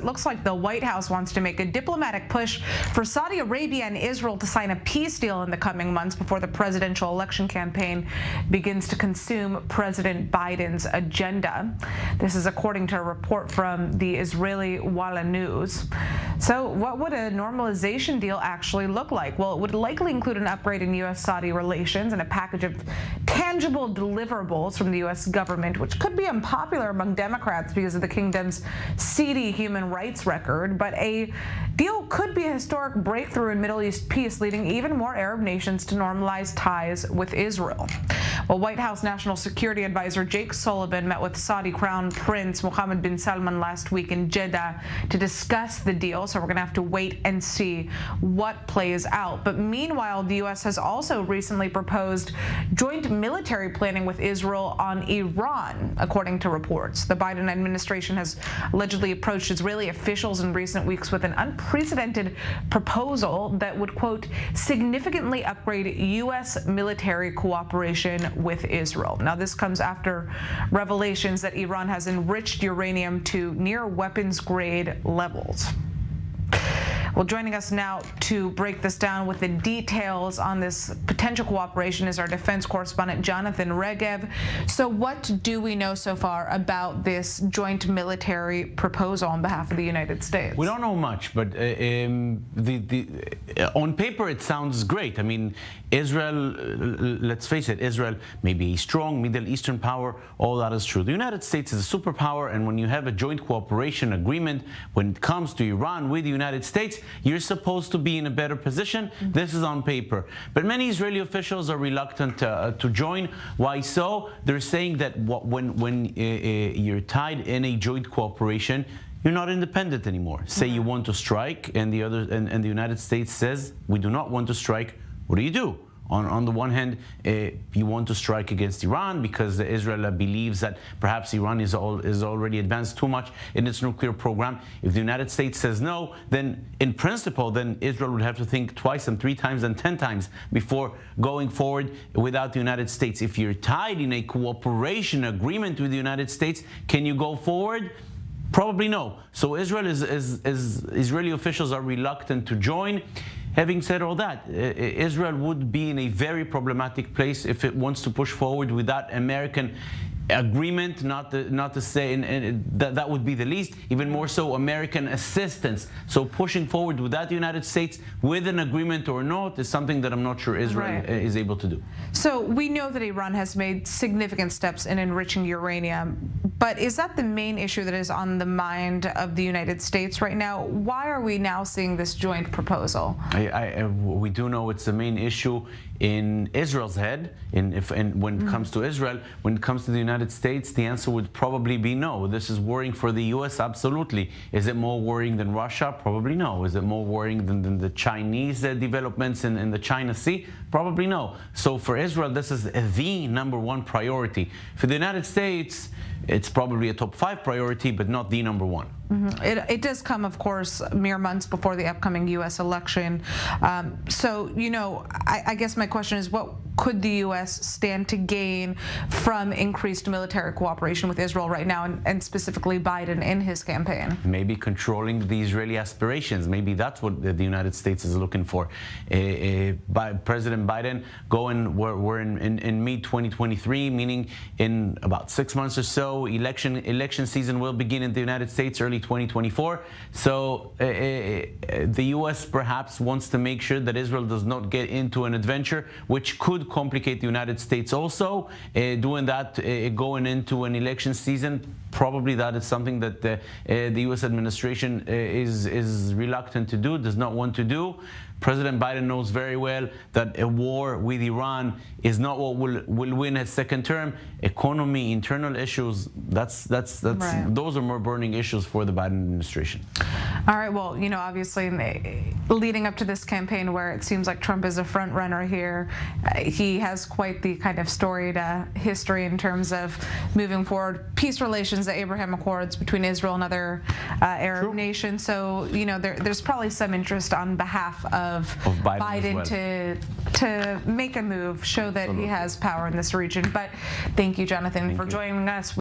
It looks like the White House wants to make a diplomatic push for Saudi Arabia and Israel to sign a peace deal in the coming months before the presidential election campaign begins to consume President Biden's agenda. This is according to a report from the Israeli Walla News. So what would a normalization deal actually look like? Well, it would likely include an upgrade in U.S.-Saudi relations and a package of tangible deliverables from the U.S. government, which could be unpopular among Democrats because of the kingdom's seedy human rights record, but a deal could be a historic breakthrough in Middle East peace, leading even more Arab nations to normalize ties with Israel. Well, White House National Security Advisor Jake Sullivan met with Saudi Crown Prince Mohammed bin Salman last week in Jeddah to discuss the deal, so we're going to have to wait and see what plays out. But meanwhile, the U.S. has also recently proposed joint military planning with Israel on Iran, according to reports. The Biden administration has allegedly approached Israeli officials in recent weeks with an unprecedented proposal that would, quote, significantly upgrade U.S. military cooperation with Israel. Now, this comes after revelations that Iran has enriched uranium to near weapons-grade levels. Well, joining us now to break this down with the details on this potential cooperation is our defense correspondent, Jonathan Regev. So what do we know so far about this joint military proposal on behalf of the United States? We don't know much, but on paper it sounds great. I mean, Israel, let's face it, Israel may be a strong Middle Eastern power. All that is true. The United States is a superpower, and when you have a joint cooperation agreement when it comes to Iran with the United States, you're supposed to be in a better position. This is on paper. But many Israeli officials are reluctant to join. Why so? They're saying that when you're tied in a joint cooperation, you're not independent anymore. Say you want to strike, and the United States says we do not want to strike. What do? On the one hand, you want to strike against Iran because Israel believes that perhaps Iran is already advanced too much in its nuclear program. If the United States says no, then in principle, then Israel would have to think twice and 3 times and 10 times before going forward without the United States. If you're tied in a cooperation agreement with the United States, can you go forward? Probably no. So Israeli officials are reluctant to join. Having said all that, Israel would be in a very problematic place if it wants to push forward with that American agreement, not to say, and that would be the least, even more so American assistance. So pushing forward with that the United States with an agreement or not is something that I'm not sure Israel is able to do. So we know that Iran has made significant steps in enriching uranium, but is that the main issue that is on the mind of the United States right now? Why are we now seeing this joint proposal? We do know it's the main issue in Israel's head, when it comes to Israel. When it comes to the United States, the answer would probably be no. This is worrying for the U.S., absolutely. Is it more worrying than Russia? Probably no. Is it more worrying than the Chinese developments in the China Sea? Probably no. So for Israel, this is the #1 priority. For the United States, it's probably a top 5 priority, but not the #1. It does come, of course, mere months before the upcoming U.S. election. So, you know, I guess my question is, what could the U.S. stand to gain from increased military cooperation with Israel right now, and specifically Biden in his campaign? Maybe controlling the Israeli aspirations. Maybe that's what the United States is looking for. By President Biden we're in mid-2023, meaning in about 6 months or so, election season will begin in the United States early 2024. So the U.S. perhaps wants to make sure that Israel does not get into an adventure which could complicate the United States also. Doing that, going into an election season, probably that is something that the U.S. administration is reluctant to do, does not want to do. President Biden knows very well that a war with Iran is not what will win his second term. Economy, internal issues, those are more burning issues for the Biden administration. All right, well, you know, obviously leading up to this campaign where it seems like Trump is a front runner here, he has quite the kind of storied history in terms of moving forward peace relations, the Abraham Accords between Israel and other Arab nations. So, you know, there's probably some interest on behalf of Biden to make a move, show that he has power in this region. But thank you, Jonathan, for joining us.